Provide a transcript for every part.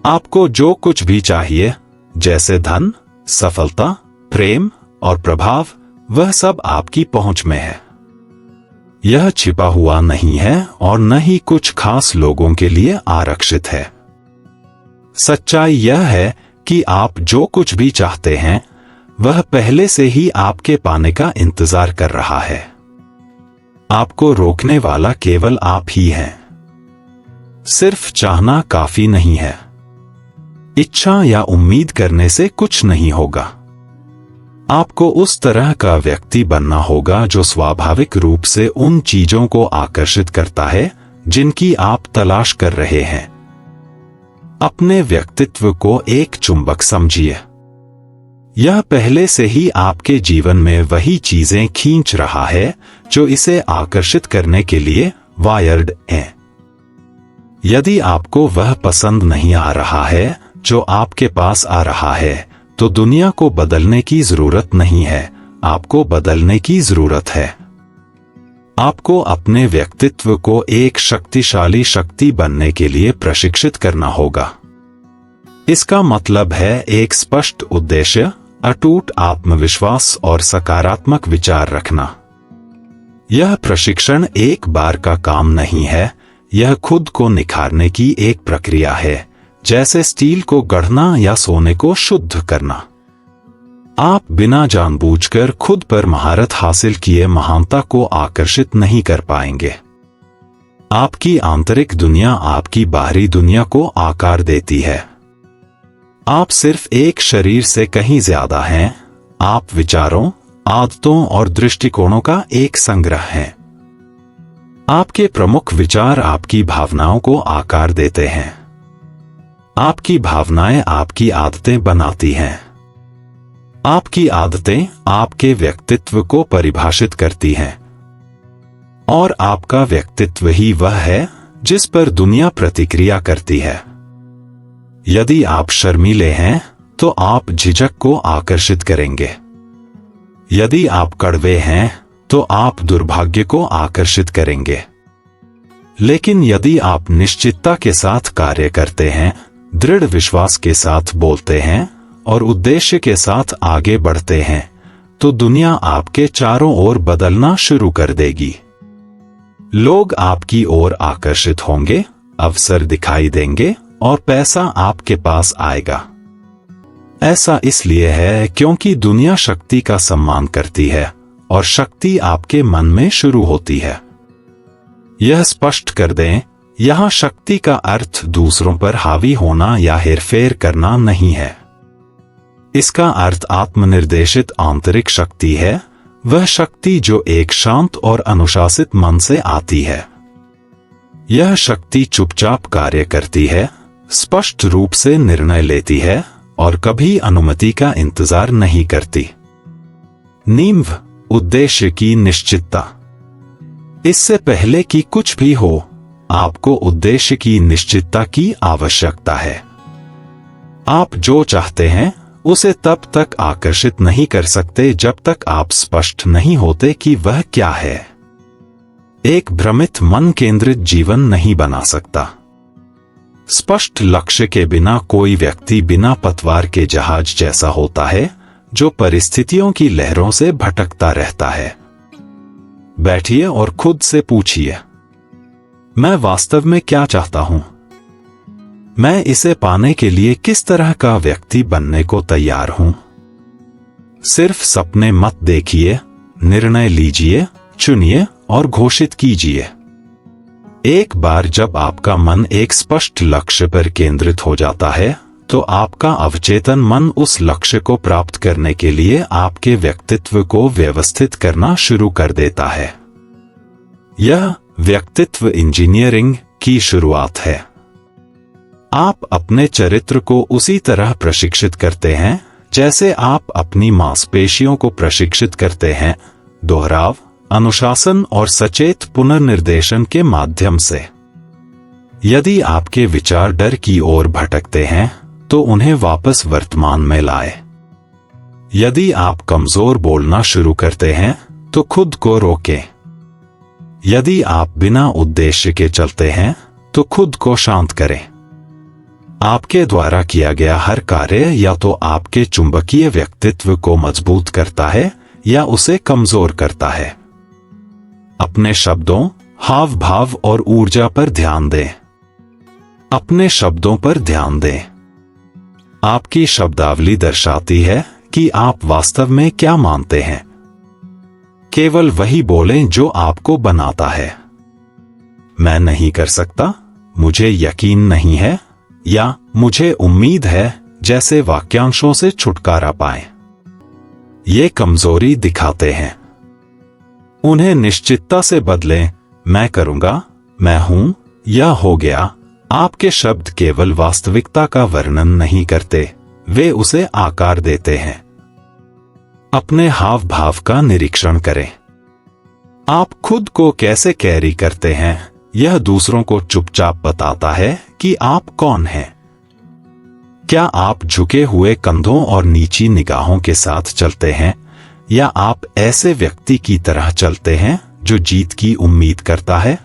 आपको जो कुछ भी चाहिए, जैसे धन, सफलता, प्रेम और प्रभाव, वह सब आपकी पहुंच में है। यह छिपा हुआ नहीं है और न ही कुछ खास लोगों के लिए आरक्षित है। सच्चाई यह है कि आप जो कुछ भी चाहते हैं, वह पहले से ही आपके पाने का इंतजार कर रहा है। आपको रोकने वाला केवल आप ही हैं। सिर्फ चाहना काफी नहीं है। इच्छा या उम्मीद करने से कुछ नहीं होगा। आपको उस तरह का व्यक्ति बनना होगा जो स्वाभाविक रूप से उन चीजों को आकर्षित करता है जिनकी आप तलाश कर रहे हैं। अपने व्यक्तित्व को एक चुंबक समझिए। यह पहले से ही आपके जीवन में वही चीजें खींच रहा है जो इसे आकर्षित करने के लिए वायर्ड हैं। यदि आपको वह पसंद नहीं आ रहा है जो आपके पास आ रहा है, तो दुनिया को बदलने की जरूरत नहीं है, आपको बदलने की जरूरत है। आपको अपने व्यक्तित्व को एक शक्तिशाली शक्ति बनने के लिए प्रशिक्षित करना होगा। इसका मतलब है एक स्पष्ट उद्देश्य, अटूट आत्मविश्वास और सकारात्मक विचार रखना। यह प्रशिक्षण एक बार का काम नहीं है, यह खुद को निखारने की एक प्रक्रिया है, जैसे स्टील को गढ़ना या सोने को शुद्ध करना। आप बिना जानबूझकर खुद पर महारत हासिल किए महानता को आकर्षित नहीं कर पाएंगे। आपकी आंतरिक दुनिया आपकी बाहरी दुनिया को आकार देती है। आप सिर्फ एक शरीर से कहीं ज्यादा हैं। आप विचारों, आदतों और दृष्टिकोणों का एक संग्रह हैं। आपके प्रमुख विचार आपकी भावनाओं को आकार देते हैं। आपकी भावनाएं आपकी आदतें बनाती हैं। आपकी आदतें आपके व्यक्तित्व को परिभाषित करती हैं। और आपका व्यक्तित्व ही वह है जिस पर दुनिया प्रतिक्रिया करती है। यदि आप शर्मीले हैं, तो आप झिझक को आकर्षित करेंगे। यदि आप कड़वे हैं, तो आप दुर्भाग्य को आकर्षित करेंगे। लेकिन यदि आप निश्चितता के साथ कार्य करते हैं, दृढ़ विश्वास के साथ बोलते हैं और उद्देश्य के साथ आगे बढ़ते हैं, तो दुनिया आपके चारों ओर बदलना शुरू कर देगी। लोग आपकी ओर आकर्षित होंगे, अवसर दिखाई देंगे और पैसा आपके पास आएगा। ऐसा इसलिए है क्योंकि दुनिया शक्ति का सम्मान करती है और शक्ति आपके मन में शुरू होती है। यह स्पष्ट कर दें, यहां शक्ति का अर्थ दूसरों पर हावी होना या हेरफेर करना नहीं है। इसका अर्थ आत्मनिर्देशित आंतरिक शक्ति है, वह शक्ति जो एक शांत और अनुशासित मन से आती है। यह शक्ति चुपचाप कार्य करती है, स्पष्ट रूप से निर्णय लेती है और कभी अनुमति का इंतजार नहीं करती। नींव, उद्देश्य की निश्चितता। इससे पहले कि कुछ भी हो, आपको उद्देश्य की निश्चितता की आवश्यकता है। आप जो चाहते हैं उसे तब तक आकर्षित नहीं कर सकते जब तक आप स्पष्ट नहीं होते कि वह क्या है। एक भ्रमित मन केंद्रित जीवन नहीं बना सकता। स्पष्ट लक्ष्य के बिना कोई व्यक्ति बिना पतवार के जहाज जैसा होता है, जो परिस्थितियों की लहरों से भटकता रहता है। बैठिए और खुद से पूछिए, मैं वास्तव में क्या चाहता हूं? मैं इसे पाने के लिए किस तरह का व्यक्ति बनने को तैयार हूं? सिर्फ सपने मत देखिए, निर्णय लीजिए, चुनिए और घोषित कीजिए। एक बार जब आपका मन एक स्पष्ट लक्ष्य पर केंद्रित हो जाता है, तो आपका अवचेतन मन उस लक्ष्य को प्राप्त करने के लिए आपके व्यक्तित्व को व्यवस्थित करना शुरू कर देता है। यह व्यक्तित्व इंजीनियरिंग की शुरुआत है। आप अपने चरित्र को उसी तरह प्रशिक्षित करते हैं जैसे आप अपनी मांसपेशियों को प्रशिक्षित करते हैं, दोहराव, अनुशासन और सचेत पुनर्निर्देशन के माध्यम से। यदि आपके विचार डर की ओर भटकते हैं, तो उन्हें वापस वर्तमान में लाए। यदि आप कमजोर बोलना शुरू करते हैं, तो खुद को रोकें। यदि आप बिना उद्देश्य के चलते हैं, तो खुद को शांत करें। आपके द्वारा किया गया हर कार्य या तो आपके चुंबकीय व्यक्तित्व को मजबूत करता है या उसे कमजोर करता है। अपने शब्दों, हाव भाव और ऊर्जा पर ध्यान दें। अपने शब्दों पर ध्यान दें। आपकी शब्दावली दर्शाती है कि आप वास्तव में क्या मानते हैं। केवल वही बोलें जो आपको बनाता है। मैं नहीं कर सकता, मुझे यकीन नहीं है या मुझे उम्मीद है जैसे वाक्यांशों से छुटकारा पाएं। ये कमजोरी दिखाते हैं। उन्हें निश्चितता से बदलें। मैं करूंगा, मैं हूं या हो गया। आपके शब्द केवल वास्तविकता का वर्णन नहीं करते, वे उसे आकार देते हैं। अपने हाव भाव का निरीक्षण करें। आप खुद को कैसे कैरी करते हैं, यह दूसरों को चुपचाप बताता है कि आप कौन हैं। क्या आप झुके हुए कंधों और नीची निगाहों के साथ चलते हैं या आप ऐसे व्यक्ति की तरह चलते हैं जो जीत की उम्मीद करता है?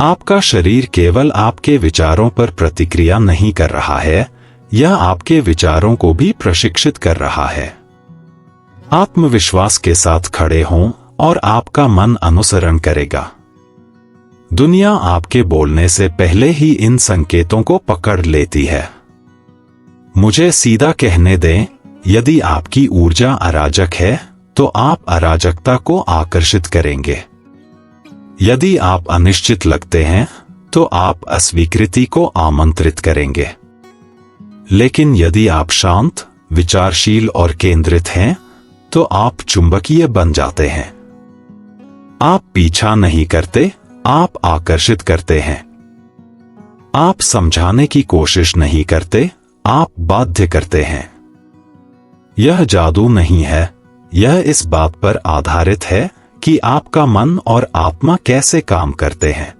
आपका शरीर केवल आपके विचारों पर प्रतिक्रिया नहीं कर रहा है, यह आपके विचारों को भी प्रशिक्षित कर रहा है। आत्मविश्वास के साथ खड़े हों और आपका मन अनुसरण करेगा। दुनिया आपके बोलने से पहले ही इन संकेतों को पकड़ लेती है। मुझे सीधा कहने दें, यदि आपकी ऊर्जा अराजक है तो आप अराजकता को आकर्षित करेंगे। यदि आप अनिश्चित लगते हैं तो आप अस्वीकृति को आमंत्रित करेंगे। लेकिन यदि आप शांत, विचारशील और केंद्रित हैं तो आप चुंबकीय बन जाते हैं। आप पीछा नहीं करते, आप आकर्षित करते हैं। आप समझाने की कोशिश नहीं करते, आप बाध्य करते हैं। यह जादू नहीं है, यह इस बात पर आधारित है कि आपका मन और आत्मा कैसे काम करते हैं।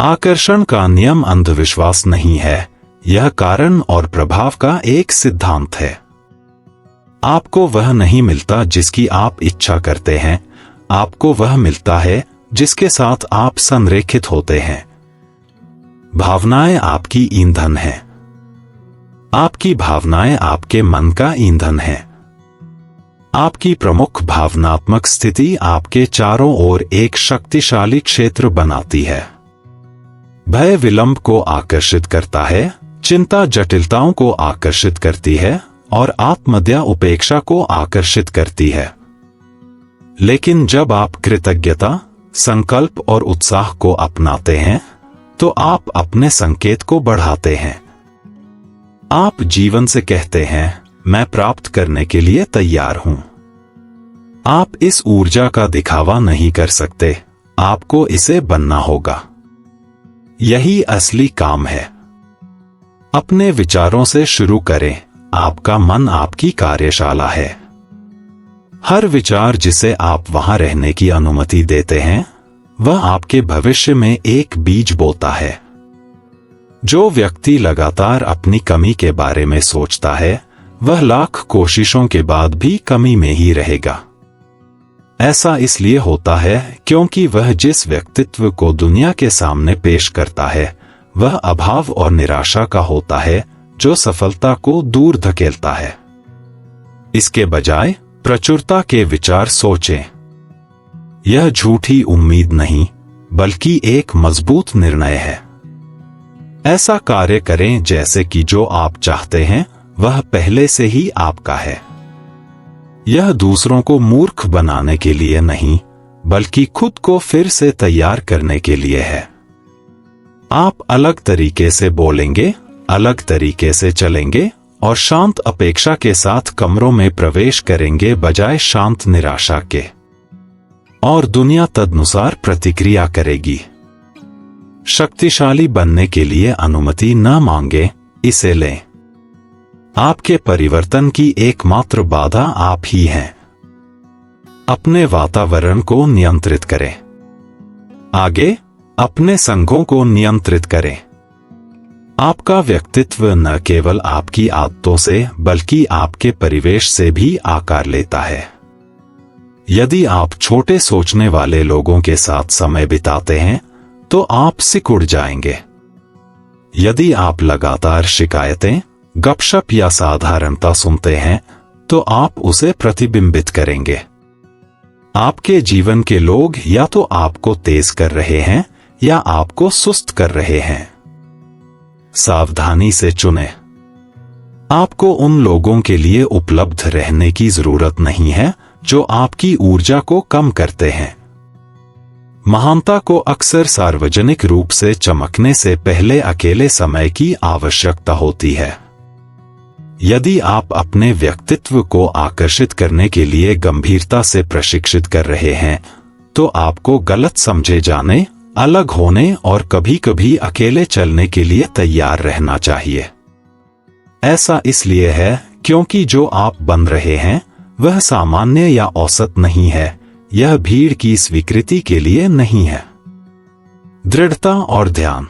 आकर्षण का नियम अंधविश्वास नहीं है, यह कारण और प्रभाव का एक सिद्धांत है। आपको वह नहीं मिलता जिसकी आप इच्छा करते हैं, आपको वह मिलता है जिसके साथ आप संरेखित होते हैं। भावनाएं आपकी ईंधन हैं। आपकी भावनाएं आपके मन का ईंधन हैं। आपकी प्रमुख भावनात्मक स्थिति आपके चारों ओर एक शक्तिशाली क्षेत्र बनाती है। भय विलंब को आकर्षित करता है, चिंता जटिलताओं को आकर्षित करती है और आत्मदया उपेक्षा को आकर्षित करती है। लेकिन जब आप कृतज्ञता, संकल्प और उत्साह को अपनाते हैं तो आप अपने संकेत को बढ़ाते हैं। आप जीवन से कहते हैं, मैं प्राप्त करने के लिए तैयार हूं। आप इस ऊर्जा का दिखावा नहीं कर सकते, आपको इसे बनना होगा। यही असली काम है। अपने विचारों से शुरू करें। आपका मन आपकी कार्यशाला है। हर विचार जिसे आप वहां रहने की अनुमति देते हैं, वह आपके भविष्य में एक बीज बोता है। जो व्यक्ति लगातार अपनी कमी के बारे में सोचता है, वह लाख कोशिशों के बाद भी कमी में ही रहेगा। ऐसा इसलिए होता है क्योंकि वह जिस व्यक्तित्व को दुनिया के सामने पेश करता है, वह अभाव और निराशा का होता है, जो सफलता को दूर धकेलता है। इसके बजाय प्रचुरता के विचार सोचें। यह झूठी उम्मीद नहीं, बल्कि एक मजबूत निर्णय है। ऐसा कार्य करें जैसे कि जो आप चाहते हैं वह पहले से ही आपका है। यह दूसरों को मूर्ख बनाने के लिए नहीं, बल्कि खुद को फिर से तैयार करने के लिए है। आप अलग तरीके से बोलेंगे, अलग तरीके से चलेंगे और शांत अपेक्षा के साथ कमरों में प्रवेश करेंगे बजाय शांत निराशा के। और दुनिया तदनुसार प्रतिक्रिया करेगी। शक्तिशाली बनने के लिए अनुमति न मांगे, इसे लें। आपके परिवर्तन की एकमात्र बाधा आप ही हैं। अपने वातावरण को नियंत्रित करें। आगे, अपने संघों को नियंत्रित करें। आपका व्यक्तित्व न केवल आपकी आदतों से बल्कि आपके परिवेश से भी आकार लेता है। यदि आप छोटे सोचने वाले लोगों के साथ समय बिताते हैं तो आप सिकुड़ जाएंगे। यदि आप लगातार शिकायतें, गपशप या साधारणता सुनते हैं तो आप उसे प्रतिबिंबित करेंगे। आपके जीवन के लोग या तो आपको तेज कर रहे हैं या आपको सुस्त कर रहे हैं। सावधानी से चुनें। आपको उन लोगों के लिए उपलब्ध रहने की जरूरत नहीं है जो आपकी ऊर्जा को कम करते हैं। महानता को अक्सर सार्वजनिक रूप से चमकने से पहले अकेले समय की आवश्यकता होती है। यदि आप अपने व्यक्तित्व को आकर्षित करने के लिए गंभीरता से प्रशिक्षित कर रहे हैं तो आपको गलत समझे जाने, अलग होने और कभी-कभी अकेले चलने के लिए तैयार रहना चाहिए। ऐसा इसलिए है क्योंकि जो आप बन रहे हैं वह सामान्य या औसत नहीं है, यह भीड़ की स्वीकृति के लिए नहीं है। दृढ़ता और ध्यान।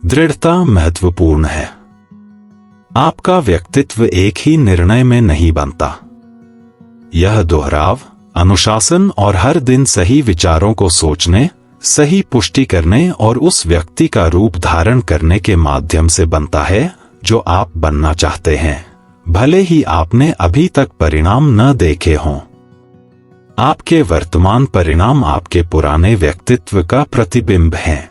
दृढ़ता महत्वपूर्ण है। आपका व्यक्तित्व एक ही निर्णय में नहीं बनता। यह दोहराव, अनुशासन और हर दिन सही विचारों को सोचने, सही पुष्टि करने और उस व्यक्ति का रूप धारण करने के माध्यम से बनता है जो आप बनना चाहते हैं, भले ही आपने अभी तक परिणाम न देखे हों। आपके वर्तमान परिणाम आपके पुराने व्यक्तित्व का प्रतिबिंब हैं।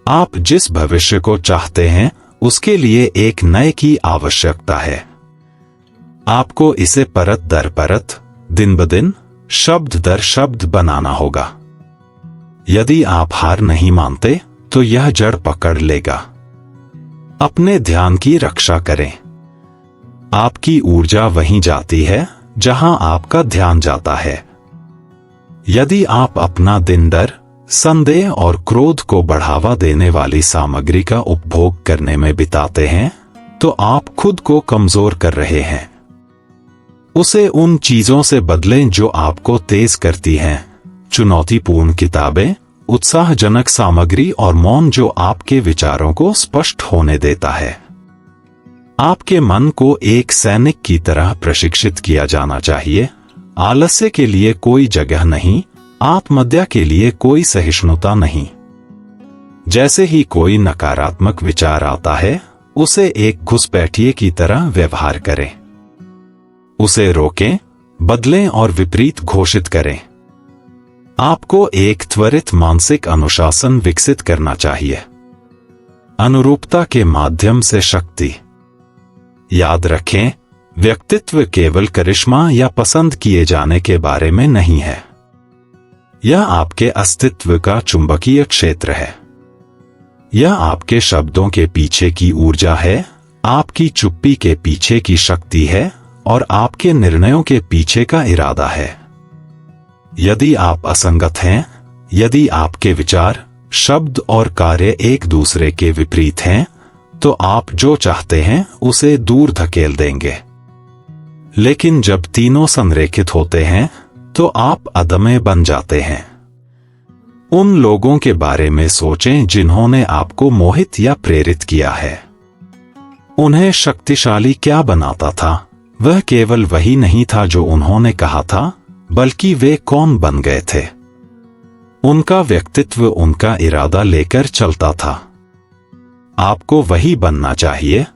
आप जिस भविष्य को चाहते हैं उसके लिए एक नए की आवश्यकता है। आपको इसे परत दर परत, दिन ब दिन, शब्द दर शब्द बनाना होगा। यदि आप हार नहीं मानते तो यह जड़ पकड़ लेगा। अपने ध्यान की रक्षा करें। आपकी ऊर्जा वहीं जाती है जहां आपका ध्यान जाता है। यदि आप अपना दिन डर, संदेह और क्रोध को बढ़ावा देने वाली सामग्री का उपभोग करने में बिताते हैं तो आप खुद को कमजोर कर रहे हैं। उसे उन चीजों से बदलें जो आपको तेज करती हैं, चुनौतीपूर्ण किताबें, उत्साहजनक सामग्री और मौन जो आपके विचारों को स्पष्ट होने देता है। आपके मन को एक सैनिक की तरह प्रशिक्षित किया जाना चाहिए। आलस्य के लिए कोई जगह नहीं, आत्महत्या के लिए कोई सहिष्णुता नहीं। जैसे ही कोई नकारात्मक विचार आता है उसे एक घुसपैठिए की तरह व्यवहार करें। उसे रोकें, बदलें और विपरीत घोषित करें। आपको एक त्वरित मानसिक अनुशासन विकसित करना चाहिए। अनुरूपता के माध्यम से शक्ति। याद रखें, व्यक्तित्व केवल करिश्मा या पसंद किए जाने के बारे में नहीं है। यह आपके अस्तित्व का चुंबकीय क्षेत्र है। यह आपके शब्दों के पीछे की ऊर्जा है, आपकी चुप्पी के पीछे की शक्ति है और आपके निर्णयों के पीछे का इरादा है। यदि आप असंगत हैं, यदि आपके विचार, शब्द और कार्य एक दूसरे के विपरीत हैं, तो आप जो चाहते हैं उसे दूर धकेल देंगे। लेकिन जब तीनों संरेखित होते हैं तो आप अदम्य बन जाते हैं। उन लोगों के बारे में सोचें जिन्होंने आपको मोहित या प्रेरित किया है। उन्हें शक्तिशाली क्या बनाता था? वह केवल वही नहीं था जो उन्होंने कहा था, बल्कि वे कौन बन गए थे। उनका व्यक्तित्व उनका इरादा लेकर चलता था। आपको वही बनना चाहिए,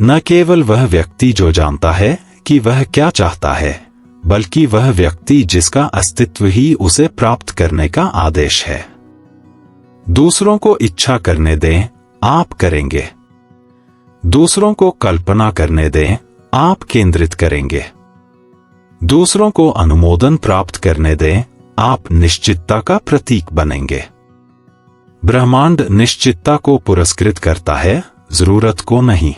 न केवल वह व्यक्ति जो जानता है कि वह क्या चाहता है, बल्कि वह व्यक्ति जिसका अस्तित्व ही उसे प्राप्त करने का आदेश है। दूसरों को इच्छा करने दें, आप करेंगे। दूसरों को कल्पना करने दें, आप केंद्रित करेंगे। दूसरों को अनुमोदन प्राप्त करने दें, आप निश्चितता का प्रतीक बनेंगे। ब्रह्मांड निश्चितता को पुरस्कृत करता है, जरूरत को नहीं।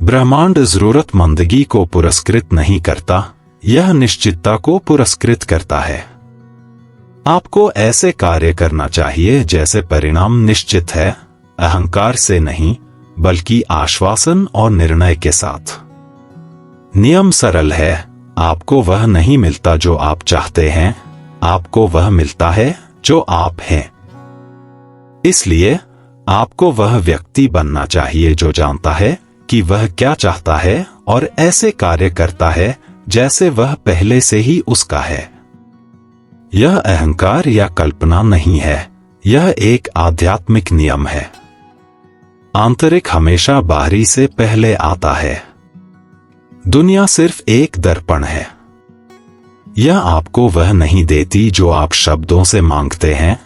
ब्रह्मांड जरूरतमंदगी को पुरस्कृत नहीं करता, यह निश्चितता को पुरस्कृत करता है। आपको ऐसे कार्य करना चाहिए जैसे परिणाम निश्चित है, अहंकार से नहीं, बल्कि आश्वासन और निर्णय के साथ। नियम सरल है, आपको वह नहीं मिलता जो आप चाहते हैं, आपको वह मिलता है जो आप हैं। इसलिए आपको वह व्यक्ति बनना चाहिए जो जानता है कि वह क्या चाहता है और ऐसे कार्य करता है जैसे वह पहले से ही उसका है। यह अहंकार या कल्पना नहीं है, यह एक आध्यात्मिक नियम है। आंतरिक हमेशा बाहरी से पहले आता है। दुनिया सिर्फ एक दर्पण है। यह आपको वह नहीं देती जो आप शब्दों से मांगते हैं।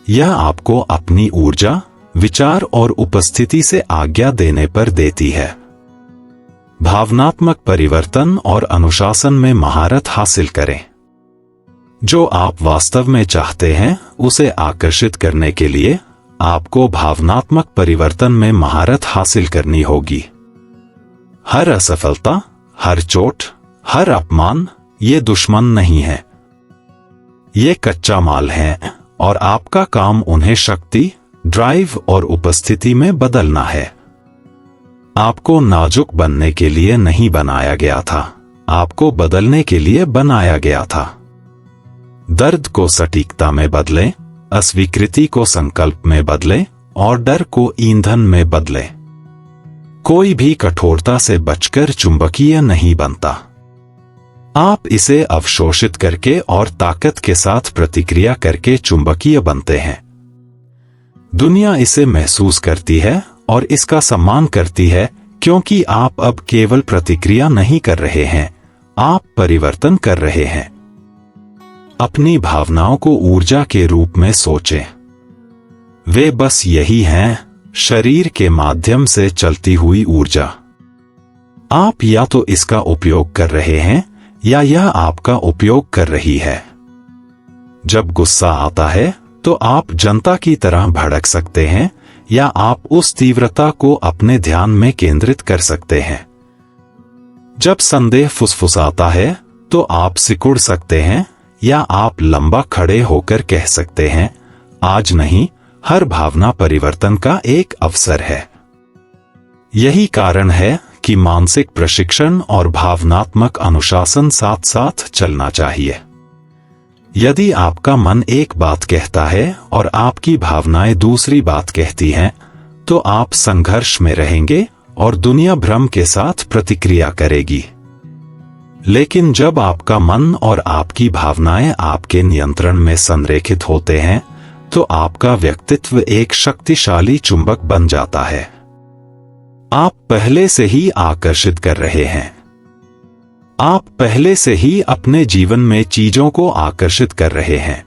यह आपको अपनी ऊर्जा, विचार और उपस्थिति से आज्ञा देने पर देती है। भावनात्मक परिवर्तन और अनुशासन में महारत हासिल करें। जो आप वास्तव में चाहते हैं उसे आकर्षित करने के लिए आपको भावनात्मक परिवर्तन में महारत हासिल करनी होगी। हर असफलता, हर चोट, हर अपमान ये दुश्मन नहीं है। ये कच्चा माल है और आपका काम उन्हें शक्ति, ड्राइव और उपस्थिति में बदलना है। आपको नाजुक बनने के लिए नहीं बनाया गया था, आपको बदलने के लिए बनाया गया था। दर्द को सटीकता में बदलें, अस्वीकृति को संकल्प में बदलें और डर को ईंधन में बदलें। कोई भी कठोरता से बचकर चुंबकीय नहीं बनता। आप इसे अवशोषित करके और ताकत के साथ प्रतिक्रिया करके चुंबकीय बनते हैं। दुनिया इसे महसूस करती है और इसका सम्मान करती है, क्योंकि आप अब केवल प्रतिक्रिया नहीं कर रहे हैं, आप परिवर्तन कर रहे हैं। अपनी भावनाओं को ऊर्जा के रूप में सोचें। वे बस यही हैं, शरीर के माध्यम से चलती हुई ऊर्जा। आप या तो इसका उपयोग कर रहे हैं या यह आपका उपयोग कर रही है। जब गुस्सा आता है तो आप जनता की तरह भड़क सकते हैं या आप उस तीव्रता को अपने ध्यान में केंद्रित कर सकते हैं। जब संदेह फुसफुसाता है तो आप सिकुड़ सकते हैं या आप लंबा खड़े होकर कह सकते हैं, आज नहीं। हर भावना परिवर्तन का एक अवसर है। यही कारण है कि मानसिक प्रशिक्षण और भावनात्मक अनुशासन साथ साथ चलना चाहिए। यदि आपका मन एक बात कहता है और आपकी भावनाएं दूसरी बात कहती हैं, तो आप संघर्ष में रहेंगे और दुनिया भ्रम के साथ प्रतिक्रिया करेगी। लेकिन जब आपका मन और आपकी भावनाएं आपके नियंत्रण में संरेखित होते हैं, तो आपका व्यक्तित्व एक शक्तिशाली चुंबक बन जाता है। आप पहले से ही आकर्षित कर रहे हैं। आप पहले से ही अपने जीवन में चीजों को आकर्षित कर रहे हैं।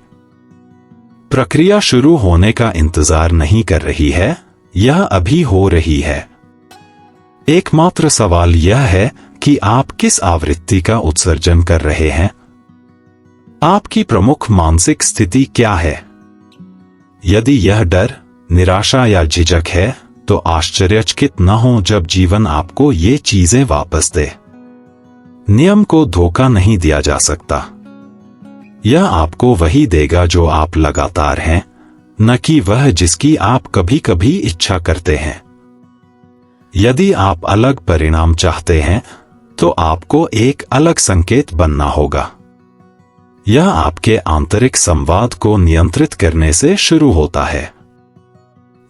प्रक्रिया शुरू होने का इंतजार नहीं कर रही है, यह अभी हो रही है। एकमात्र सवाल यह है कि आप किस आवृत्ति का उत्सर्जन कर रहे हैं। आपकी प्रमुख मानसिक स्थिति क्या है? यदि यह डर, निराशा या झिझक है, तो आश्चर्यचकित न हो जब जीवन आपको ये चीजें वापस दे। नियम को धोखा नहीं दिया जा सकता। यह आपको वही देगा जो आप लगातार हैं, न कि वह जिसकी आप कभी कभी इच्छा करते हैं। यदि आप अलग परिणाम चाहते हैं, तो आपको एक अलग संकेत बनना होगा। यह आपके आंतरिक संवाद को नियंत्रित करने से शुरू होता है।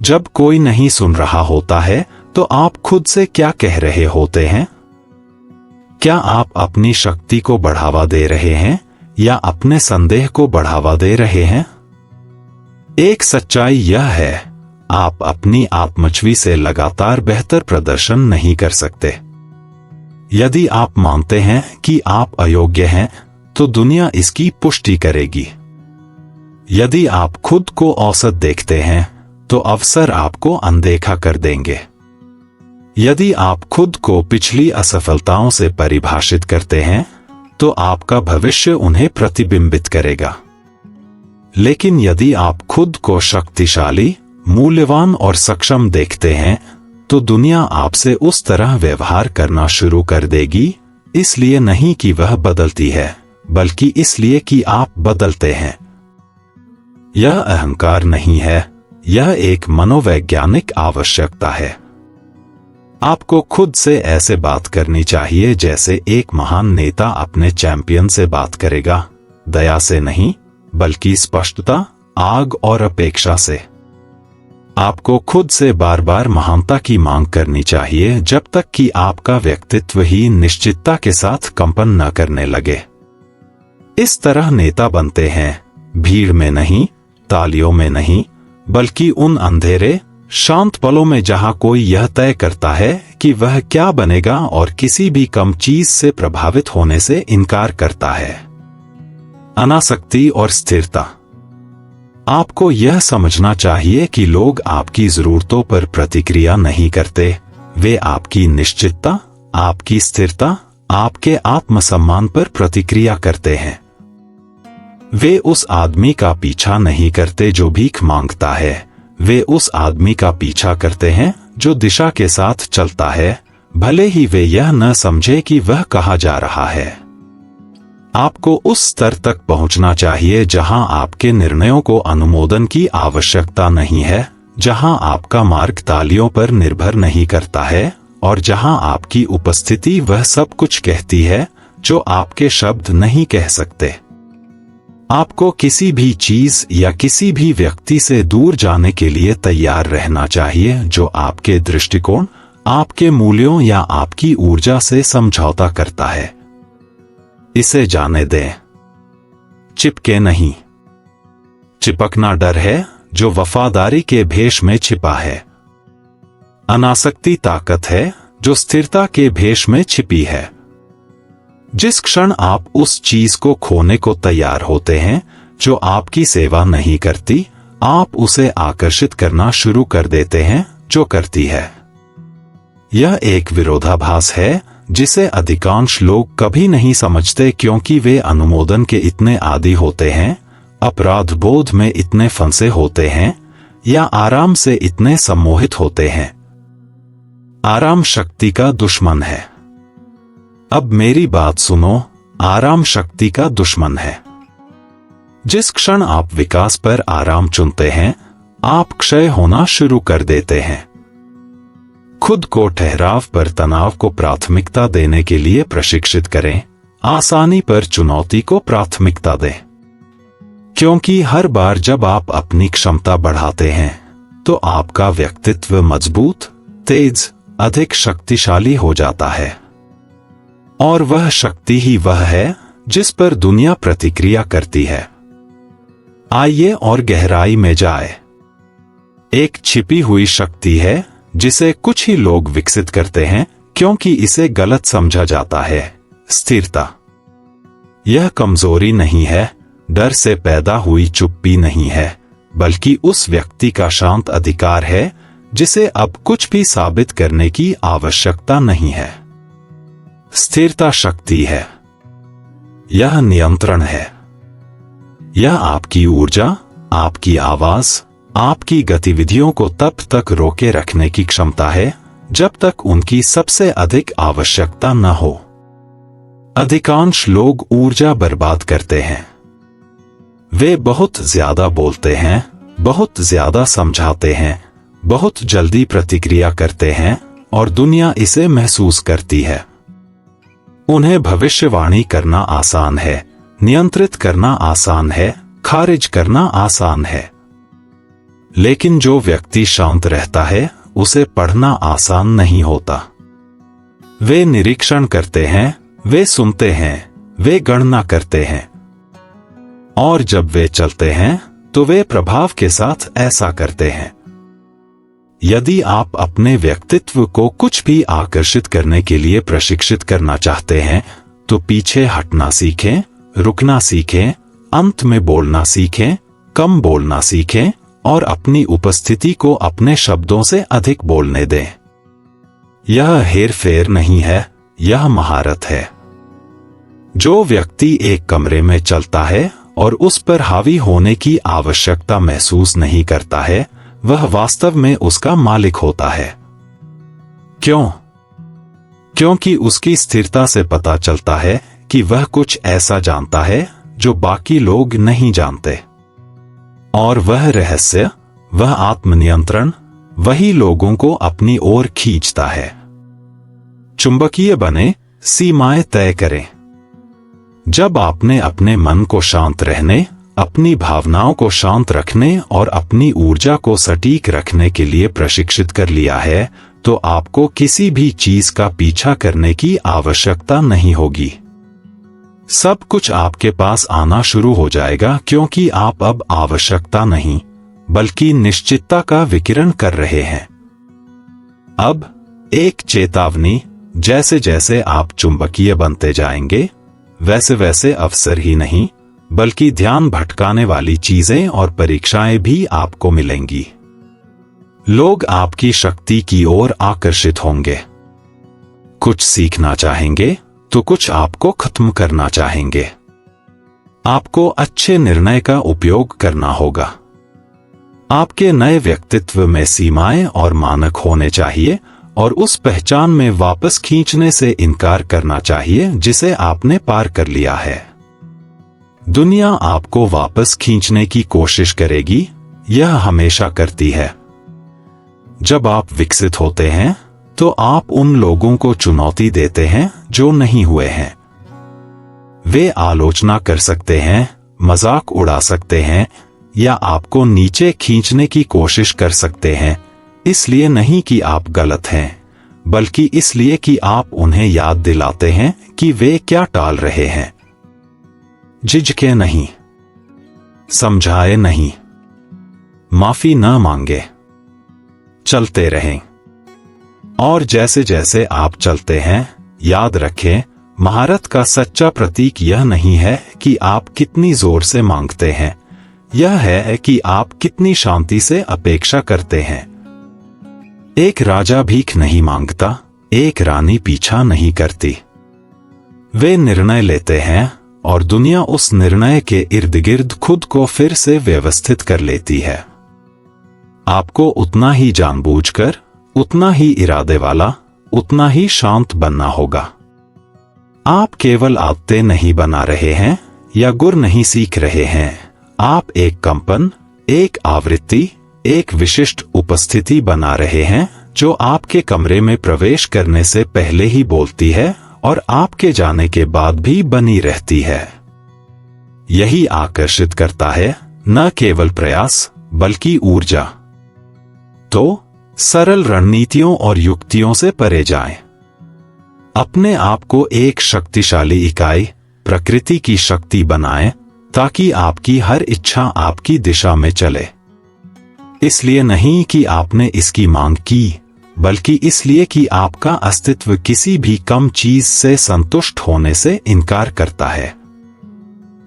जब कोई नहीं सुन रहा होता है, तो आप खुद से क्या कह रहे होते हैं? क्या आप अपनी शक्ति को बढ़ावा दे रहे हैं या अपने संदेह को बढ़ावा दे रहे हैं? एक सच्चाई यह है, आप अपनी आत्मछवि से लगातार बेहतर प्रदर्शन नहीं कर सकते। यदि आप मानते हैं कि आप अयोग्य हैं, तो दुनिया इसकी पुष्टि करेगी। यदि आप खुद को औसत देखते हैं, तो अवसर आपको अनदेखा कर देंगे। यदि आप खुद को पिछली असफलताओं से परिभाषित करते हैं, तो आपका भविष्य उन्हें प्रतिबिंबित करेगा। लेकिन यदि आप खुद को शक्तिशाली, मूल्यवान और सक्षम देखते हैं, तो दुनिया आपसे उस तरह व्यवहार करना शुरू कर देगी, इसलिए नहीं कि वह बदलती है, बल्कि इसलिए कि आप बदलते हैं। यह अहंकार नहीं है, यह एक मनोवैज्ञानिक आवश्यकता है। आपको खुद से ऐसे बात करनी चाहिए जैसे एक महान नेता अपने चैंपियन से बात करेगा, दया से नहीं, बल्कि स्पष्टता, आग और अपेक्षा से। आपको खुद से बार बार महानता की मांग करनी चाहिए जब तक कि आपका व्यक्तित्व ही निश्चितता के साथ कंपन न करने लगे। इस तरह नेता बनते हैं, भीड़ में नहीं, तालियों में नहीं, बल्कि उन अंधेरे, शांत पलों में जहां कोई यह तय करता है कि वह क्या बनेगा और किसी भी कम चीज से प्रभावित होने से इनकार करता है। अनासक्ति और स्थिरता। आपको यह समझना चाहिए कि लोग आपकी जरूरतों पर प्रतिक्रिया नहीं करते, वे आपकी निश्चितता, आपकी स्थिरता, आपके आत्मसम्मान पर प्रतिक्रिया करते हैं। वे उस आदमी का पीछा नहीं करते जो भीख मांगता है, वे उस आदमी का पीछा करते हैं जो दिशा के साथ चलता है, भले ही वे यह न समझे कि वह कहाँ जा रहा है। आपको उस स्तर तक पहुंचना चाहिए जहां आपके निर्णयों को अनुमोदन की आवश्यकता नहीं है, जहां आपका मार्ग तालियों पर निर्भर नहीं करता है और जहां आपकी उपस्थिति वह सब कुछ कहती है जो आपके शब्द नहीं कह सकते। आपको किसी भी चीज या किसी भी व्यक्ति से दूर जाने के लिए तैयार रहना चाहिए जो आपके दृष्टिकोण, आपके मूल्यों या आपकी ऊर्जा से समझौता करता है। इसे जाने दें। चिपके नहीं। चिपकना डर है जो वफादारी के भेष में छिपा है। अनासक्ति ताकत है जो स्थिरता के भेष में छिपी है। जिस क्षण आप उस चीज को खोने को तैयार होते हैं जो आपकी सेवा नहीं करती, आप उसे आकर्षित करना शुरू कर देते हैं जो करती है। यह एक विरोधाभास है जिसे अधिकांश लोग कभी नहीं समझते क्योंकि वे अनुमोदन के इतने आदी होते हैं, अपराध बोध में इतने फंसे होते हैं या आराम से इतने सम्मोहित होते हैं। आराम शक्ति का दुश्मन है। अब मेरी बात सुनो, आराम शक्ति का दुश्मन है। जिस क्षण आप विकास पर आराम चुनते हैं, आप क्षय होना शुरू कर देते हैं। खुद को ठहराव पर तनाव को प्राथमिकता देने के लिए प्रशिक्षित करें, आसानी पर चुनौती को प्राथमिकता दें। क्योंकि हर बार जब आप अपनी क्षमता बढ़ाते हैं तो आपका व्यक्तित्व मजबूत, तेज, अधिक शक्तिशाली हो जाता है। और वह शक्ति ही वह है जिस पर दुनिया प्रतिक्रिया करती है। आइए और गहराई में जाए। एक छिपी हुई शक्ति है जिसे कुछ ही लोग विकसित करते हैं क्योंकि इसे गलत समझा जाता है। स्थिरता। यह कमजोरी नहीं है, डर से पैदा हुई चुप्पी नहीं है, बल्कि उस व्यक्ति का शांत अधिकार है जिसे अब कुछ भी साबित करने की आवश्यकता नहीं है। स्थिरता शक्ति है। यह नियंत्रण है। यह आपकी ऊर्जा, आपकी आवाज, आपकी गतिविधियों को तब तक रोके रखने की क्षमता है जब तक उनकी सबसे अधिक आवश्यकता न हो। अधिकांश लोग ऊर्जा बर्बाद करते हैं। वे बहुत ज्यादा बोलते हैं, बहुत ज्यादा समझाते हैं, बहुत जल्दी प्रतिक्रिया करते हैं और दुनिया इसे महसूस करती है। उन्हें भविष्यवाणी करना आसान है, नियंत्रित करना आसान है, खारिज करना आसान है। लेकिन जो व्यक्ति शांत रहता है उसे पढ़ना आसान नहीं होता। वे निरीक्षण करते हैं, वे सुनते हैं, वे गणना करते हैं। और जब वे चलते हैं तो वे प्रभाव के साथ ऐसा करते हैं। यदि आप अपने व्यक्तित्व को कुछ भी आकर्षित करने के लिए प्रशिक्षित करना चाहते हैं तो पीछे हटना सीखें, रुकना सीखें, अंत में बोलना सीखें, कम बोलना सीखें और अपनी उपस्थिति को अपने शब्दों से अधिक बोलने दें। यह हेरफेर नहीं है, यह महारत है। जो व्यक्ति एक कमरे में चलता है और उस पर हावी होने की आवश्यकता महसूस नहीं करता है, वह वास्तव में उसका मालिक होता है। क्यों? क्योंकि उसकी स्थिरता से पता चलता है कि वह कुछ ऐसा जानता है जो बाकी लोग नहीं जानते। और वह रहस्य, वह आत्मनियंत्रण, वही लोगों को अपनी ओर खींचता है। चुंबकीय बने, सीमाएं तय करें। जब आपने अपने मन को शांत रहने, अपनी भावनाओं को शांत रखने और अपनी ऊर्जा को सटीक रखने के लिए प्रशिक्षित कर लिया है, तो आपको किसी भी चीज का पीछा करने की आवश्यकता नहीं होगी। सब कुछ आपके पास आना शुरू हो जाएगा क्योंकि आप अब आवश्यकता नहीं, बल्कि निश्चितता का विकिरण कर रहे हैं। अब एक चेतावनी, जैसे जैसे आप चुंबकीय बनते जाएंगे वैसे वैसे अवसर ही नहीं बल्कि ध्यान भटकाने वाली चीजें और परीक्षाएं भी आपको मिलेंगी। लोग आपकी शक्ति की ओर आकर्षित होंगे। कुछ सीखना चाहेंगे तो कुछ आपको खत्म करना चाहेंगे। आपको अच्छे निर्णय का उपयोग करना होगा। आपके नए व्यक्तित्व में सीमाएं और मानक होने चाहिए और उस पहचान में वापस खींचने से इनकार करना चाहिए जिसे आपने पार कर लिया है। दुनिया आपको वापस खींचने की कोशिश करेगी, यह हमेशा करती है। जब आप विकसित होते हैं तो आप उन लोगों को चुनौती देते हैं जो नहीं हुए हैं। वे आलोचना कर सकते हैं, मजाक उड़ा सकते हैं या आपको नीचे खींचने की कोशिश कर सकते हैं, इसलिए नहीं कि आप गलत हैं, बल्कि इसलिए कि आप उन्हें याद दिलाते हैं कि वे क्या टाल रहे हैं। झिझके नहीं, समझाए नहीं, माफी न मांगे, चलते रहें। और जैसे जैसे आप चलते हैं, याद रखें, महारत का सच्चा प्रतीक यह नहीं है कि आप कितनी जोर से मांगते हैं, यह है कि आप कितनी शांति से अपेक्षा करते हैं। एक राजा भीख नहीं मांगता, एक रानी पीछा नहीं करती। वे निर्णय लेते हैं और दुनिया उस निर्णय के इर्द गिर्द खुद को फिर से व्यवस्थित कर लेती है। आपको उतना ही जानबूझकर, उतना ही इरादे वाला, उतना ही शांत बनना होगा। आप केवल आदतें नहीं बना रहे हैं या गुर नहीं सीख रहे हैं, आप एक कंपन, एक आवृत्ति, एक विशिष्ट उपस्थिति बना रहे हैं जो आपके कमरे में प्रवेश करने से पहले ही बोलती है और आपके जाने के बाद भी बनी रहती है। यही आकर्षित करता है, न केवल प्रयास बल्कि ऊर्जा। तो सरल रणनीतियों और युक्तियों से परे जाएं। अपने आप को एक शक्तिशाली इकाई, प्रकृति की शक्ति बनाएं ताकि आपकी हर इच्छा आपकी दिशा में चले। इसलिए नहीं कि आपने इसकी मांग की, बल्कि इसलिए कि आपका अस्तित्व किसी भी कम चीज से संतुष्ट होने से इनकार करता है।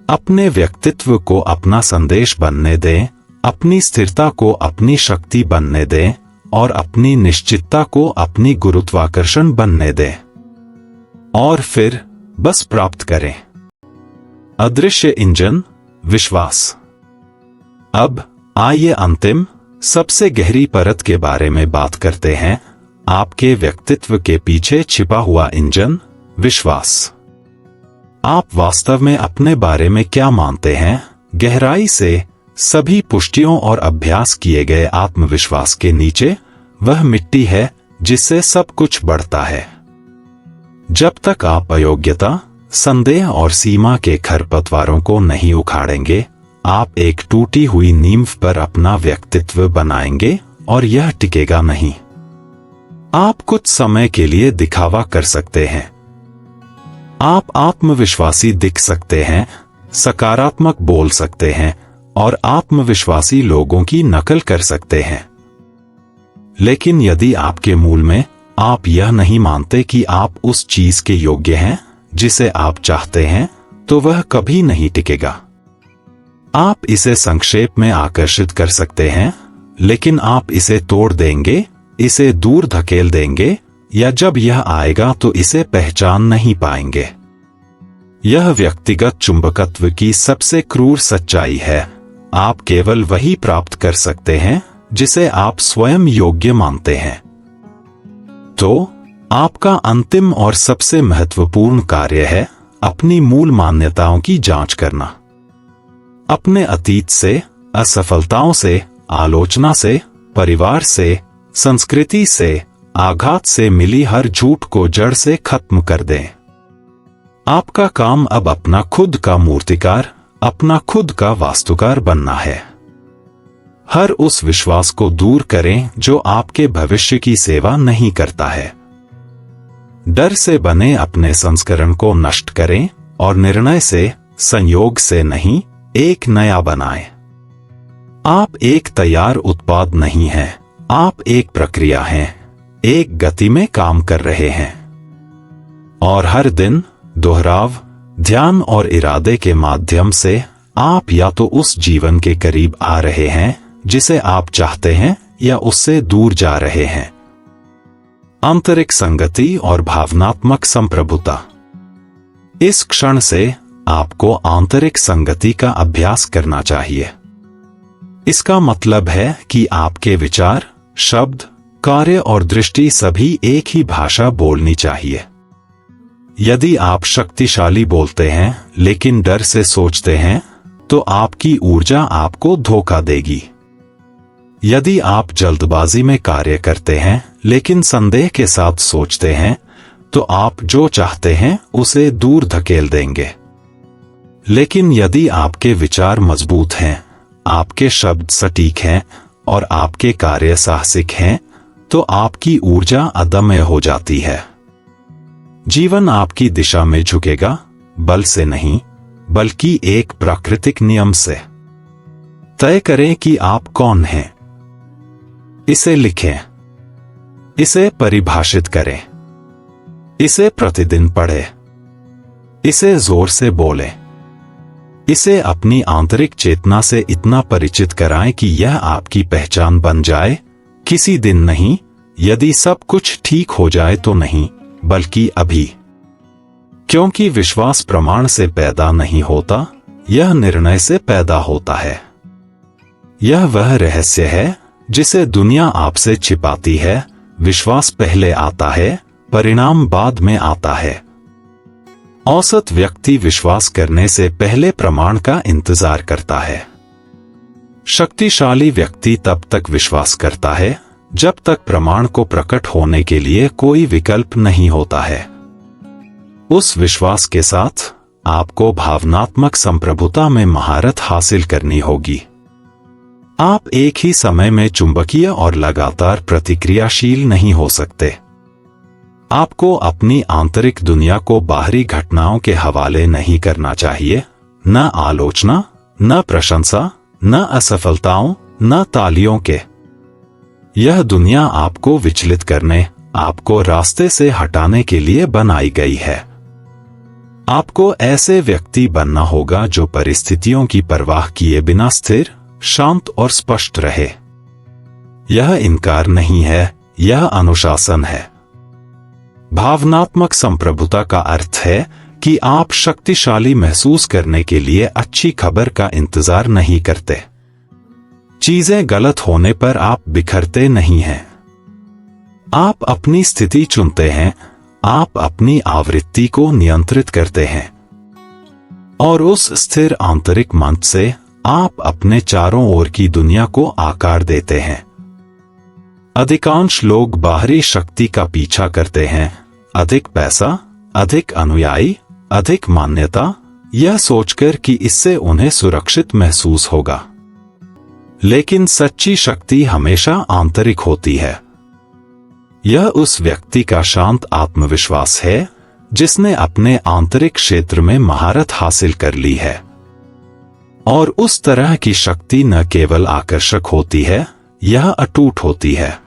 अपने व्यक्तित्व को अपना संदेश बनने दें, अपनी स्थिरता को अपनी शक्ति बनने दें और अपनी निश्चितता को अपनी गुरुत्वाकर्षण बनने दें। और फिर बस प्राप्त करें। अदृश्य इंजन, विश्वास। अब आइए अंतिम, सबसे गहरी परत के बारे में बात करते हैं, आपके व्यक्तित्व के पीछे छिपा हुआ इंजन, विश्वास। आप वास्तव में अपने बारे में क्या मानते हैं? गहराई से सभी पुष्टियों और अभ्यास किए गए आत्मविश्वास के नीचे वह मिट्टी है जिससे सब कुछ बढ़ता है। जब तक आप अयोग्यता, संदेह और सीमा के खरपतवारों को नहीं उखाड़ेंगे, आप एक टूटी हुई नींव पर अपना व्यक्तित्व बनाएंगे और यह टिकेगा नहीं। आप कुछ समय के लिए दिखावा कर सकते हैं। आप आत्मविश्वासी दिख सकते हैं, सकारात्मक बोल सकते हैं और आत्मविश्वासी लोगों की नकल कर सकते हैं। लेकिन यदि आपके मूल में आप यह नहीं मानते कि आप उस चीज के योग्य हैं जिसे आप चाहते हैं, तो वह कभी नहीं टिकेगा। आप इसे संक्षेप में आकर्षित कर सकते हैं, लेकिन आप इसे तोड़ देंगे, इसे दूर धकेल देंगे या जब यह आएगा तो इसे पहचान नहीं पाएंगे। यह व्यक्तिगत चुंबकत्व की सबसे क्रूर सच्चाई है। आप केवल वही प्राप्त कर सकते हैं जिसे आप स्वयं योग्य मानते हैं। तो आपका अंतिम और सबसे महत्वपूर्ण कार्य है अपनी मूल मान्यताओं की जांच करना। अपने अतीत से, असफलताओं से, आलोचना से, परिवार से, संस्कृति से, आघात से मिली हर झूठ को जड़ से खत्म कर दें। आपका काम अब अपना खुद का मूर्तिकार, अपना खुद का वास्तुकार बनना है। हर उस विश्वास को दूर करें जो आपके भविष्य की सेवा नहीं करता है। डर से बने अपने संस्करण को नष्ट करें और निर्णय से, संयोग से नहीं, एक नया बनाएं। आप एक तैयार उत्पाद नहीं हैं, आप एक प्रक्रिया हैं, एक गति में काम कर रहे हैं। और हर दिन दोहराव, ध्यान और इरादे के माध्यम से आप या तो उस जीवन के करीब आ रहे हैं जिसे आप चाहते हैं या उससे दूर जा रहे हैं। आंतरिक संगति और भावनात्मक संप्रभुता। इस क्षण से आपको आंतरिक संगति का अभ्यास करना चाहिए। इसका मतलब है कि आपके विचार, शब्द, कार्य और दृष्टि सभी एक ही भाषा बोलनी चाहिए। यदि आप शक्तिशाली बोलते हैं लेकिन डर से सोचते हैं, तो आपकी ऊर्जा आपको धोखा देगी। यदि आप जल्दबाजी में कार्य करते हैं लेकिन संदेह के साथ सोचते हैं, तो आप जो चाहते हैं उसे दूर धकेल देंगे। लेकिन यदि आपके विचार मजबूत हैं, आपके शब्द सटीक हैं और आपके कार्य साहसिक हैं, तो आपकी ऊर्जा अदम्य हो जाती है। जीवन आपकी दिशा में झुकेगा, बल से नहीं, बल्कि एक प्राकृतिक नियम से। तय करें कि आप कौन हैं। इसे लिखें, इसे परिभाषित करें, इसे प्रतिदिन पढ़ें, इसे जोर से बोलें, इसे अपनी आंतरिक चेतना से इतना परिचित कराएं कि यह आपकी पहचान बन जाए। किसी दिन नहीं, यदि सब कुछ ठीक हो जाए तो नहीं, बल्कि अभी। क्योंकि विश्वास प्रमाण से पैदा नहीं होता, यह निर्णय से पैदा होता है। यह वह रहस्य है जिसे दुनिया आपसे छिपाती है। विश्वास पहले आता है, परिणाम बाद में आता है। औसत व्यक्ति विश्वास करने से पहले प्रमाण का इंतजार करता है। शक्तिशाली व्यक्ति तब तक विश्वास करता है जब तक प्रमाण को प्रकट होने के लिए कोई विकल्प नहीं होता है। उस विश्वास के साथ आपको भावनात्मक संप्रभुता में महारत हासिल करनी होगी। आप एक ही समय में चुंबकीय और लगातार प्रतिक्रियाशील नहीं हो सकते। आपको अपनी आंतरिक दुनिया को बाहरी घटनाओं के हवाले नहीं करना चाहिए। न आलोचना, न प्रशंसा, न असफलताओं, न तालियों के। यह दुनिया आपको विचलित करने, आपको रास्ते से हटाने के लिए बनाई गई है। आपको ऐसे व्यक्ति बनना होगा जो परिस्थितियों की परवाह किए बिना स्थिर, शांत और स्पष्ट रहे। यह इनकार नहीं है, यह अनुशासन है। भावनात्मक संप्रभुता का अर्थ है कि आप शक्तिशाली महसूस करने के लिए अच्छी खबर का इंतजार नहीं करते। चीजें गलत होने पर आप बिखरते नहीं हैं। आप अपनी स्थिति चुनते हैं, आप अपनी आवृत्ति को नियंत्रित करते हैं। और उस स्थिर आंतरिक मंच से आप अपने चारों ओर की दुनिया को आकार देते हैं। अधिकांश लोग बाहरी शक्ति का पीछा करते हैं, अधिक पैसा, अधिक अनुयायी, अधिक मान्यता, यह सोचकर कि इससे उन्हें सुरक्षित महसूस होगा। लेकिन सच्ची शक्ति हमेशा आंतरिक होती है। यह उस व्यक्ति का शांत आत्मविश्वास है जिसने अपने आंतरिक क्षेत्र में महारत हासिल कर ली है। और उस तरह की शक्ति न केवल आकर्षक होती है, यह अटूट होती है।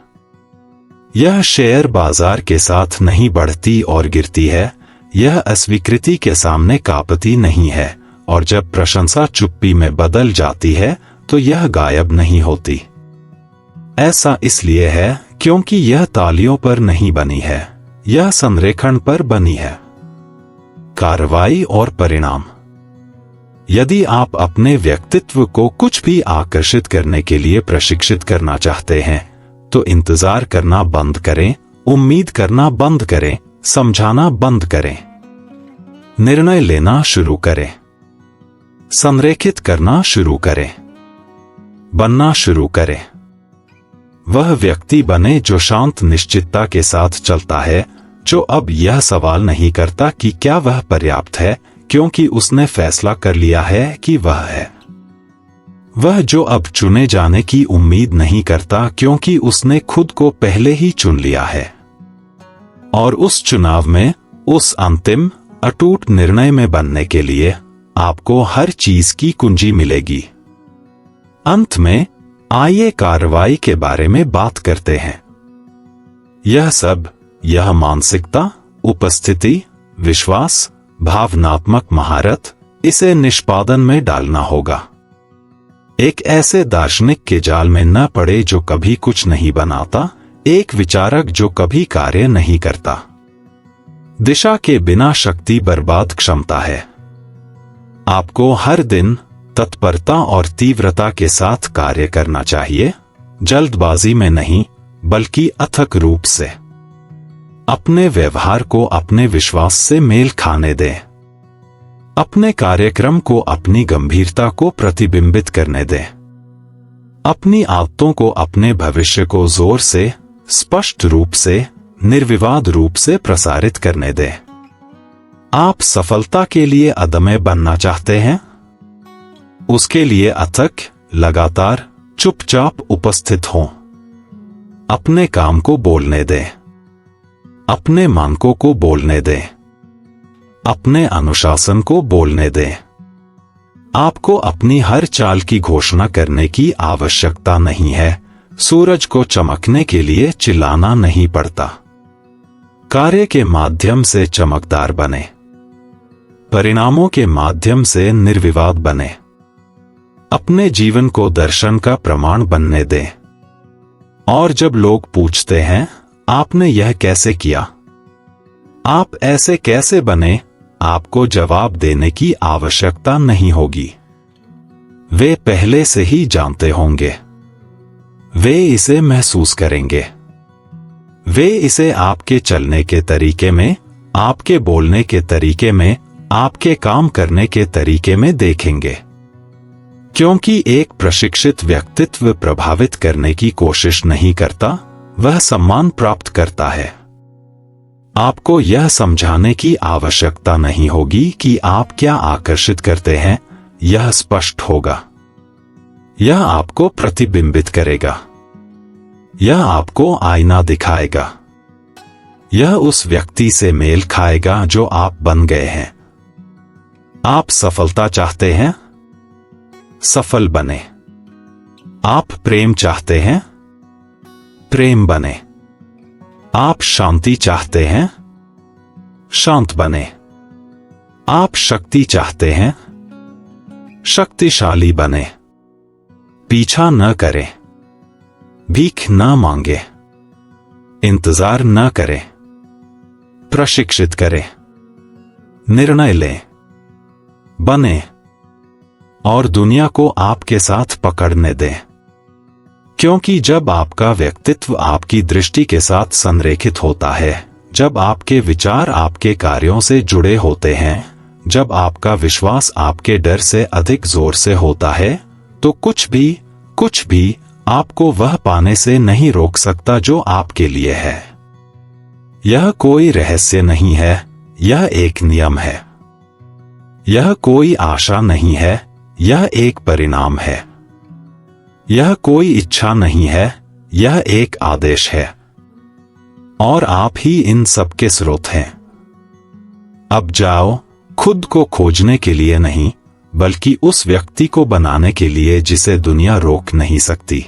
यह शेयर बाजार के साथ नहीं बढ़ती और गिरती है, यह अस्वीकृति के सामने कांपती नहीं है, और जब प्रशंसा चुप्पी में बदल जाती है तो यह गायब नहीं होती। ऐसा इसलिए है क्योंकि यह तालियों पर नहीं बनी है, यह संरेखण पर बनी है। कार्रवाई और परिणाम। यदि आप अपने व्यक्तित्व को कुछ भी आकर्षित करने के लिए प्रशिक्षित करना चाहते हैं, तो इंतजार करना बंद करें, उम्मीद करना बंद करें, समझाना बंद करें। निर्णय लेना शुरू करें, संरेखित करना शुरू करें, बनना शुरू करें। वह व्यक्ति बने जो शांत निश्चितता के साथ चलता है, जो अब यह सवाल नहीं करता कि क्या वह पर्याप्त है, क्योंकि उसने फैसला कर लिया है कि वह है। वह जो अब चुने जाने की उम्मीद नहीं करता, क्योंकि उसने खुद को पहले ही चुन लिया है। और उस चुनाव में, उस अंतिम अटूट निर्णय में बनने के लिए आपको हर चीज की कुंजी मिलेगी। अंत में आइए कार्रवाई के बारे में बात करते हैं। यह मानसिकता, उपस्थिति, विश्वास, भावनात्मक महारत, इसे निष्पादन में डालना होगा। एक ऐसे दार्शनिक के जाल में न पड़े जो कभी कुछ नहीं बनाता, एक विचारक जो कभी कार्य नहीं करता। दिशा के बिना शक्ति बर्बाद क्षमता है। आपको हर दिन तत्परता और तीव्रता के साथ कार्य करना चाहिए, जल्दबाजी में नहीं बल्कि अथक रूप से। अपने व्यवहार को अपने विश्वास से मेल खाने दें। अपने कार्यक्रम को अपनी गंभीरता को प्रतिबिंबित करने दें। अपनी आदतों को अपने भविष्य को जोर से, स्पष्ट रूप से, निर्विवाद रूप से प्रसारित करने दें। आप सफलता के लिए अदम्य बनना चाहते हैं? उसके लिए अथक, लगातार, चुपचाप उपस्थित हों। अपने काम को बोलने दें। अपने मानकों को बोलने दें। अपने अनुशासन को बोलने दें। आपको अपनी हर चाल की घोषणा करने की आवश्यकता नहीं है। सूरज को चमकने के लिए चिल्लाना नहीं पड़ता। कार्य के माध्यम से चमकदार बने। परिणामों के माध्यम से निर्विवाद बने। अपने जीवन को दर्शन का प्रमाण बनने दें। और जब लोग पूछते हैं, आपने यह कैसे किया? आप ऐसे कैसे बने? आपको जवाब देने की आवश्यकता नहीं होगी। वे पहले से ही जानते होंगे। वे इसे महसूस करेंगे। वे इसे आपके चलने के तरीके में, आपके बोलने के तरीके में, आपके काम करने के तरीके में देखेंगे। क्योंकि एक प्रशिक्षित व्यक्तित्व प्रभावित करने की कोशिश नहीं करता, वह सम्मान प्राप्त करता है। आपको यह समझाने की आवश्यकता नहीं होगी कि आप क्या आकर्षित करते हैं, यह स्पष्ट होगा। यह आपको प्रतिबिंबित करेगा। यह आपको आईना दिखाएगा। यह उस व्यक्ति से मेल खाएगा जो आप बन गए हैं। आप सफलता चाहते हैं? सफल बने। आप प्रेम चाहते हैं? प्रेम बने। आप शांति चाहते हैं? शांत बने। आप शक्ति चाहते हैं? शक्तिशाली बने। पीछा न करें। भीख न मांगे। इंतजार न करें। प्रशिक्षित करें। निर्णय लें। बने। और दुनिया को आपके साथ पकड़ने दें। क्योंकि जब आपका व्यक्तित्व आपकी दृष्टि के साथ संरेखित होता है, जब आपके विचार आपके कार्यों से जुड़े होते हैं, जब आपका विश्वास आपके डर से अधिक जोर से होता है, तो कुछ भी आपको वह पाने से नहीं रोक सकता जो आपके लिए है। यह कोई रहस्य नहीं है, यह एक नियम है। यह कोई आशा नहीं है, यह एक परिणाम है। यह कोई इच्छा नहीं है, यह एक आदेश है। और आप ही इन सब के स्रोत हैं। अब जाओ, खुद को खोजने के लिए नहीं, बल्कि उस व्यक्ति को बनाने के लिए जिसे दुनिया रोक नहीं सकती।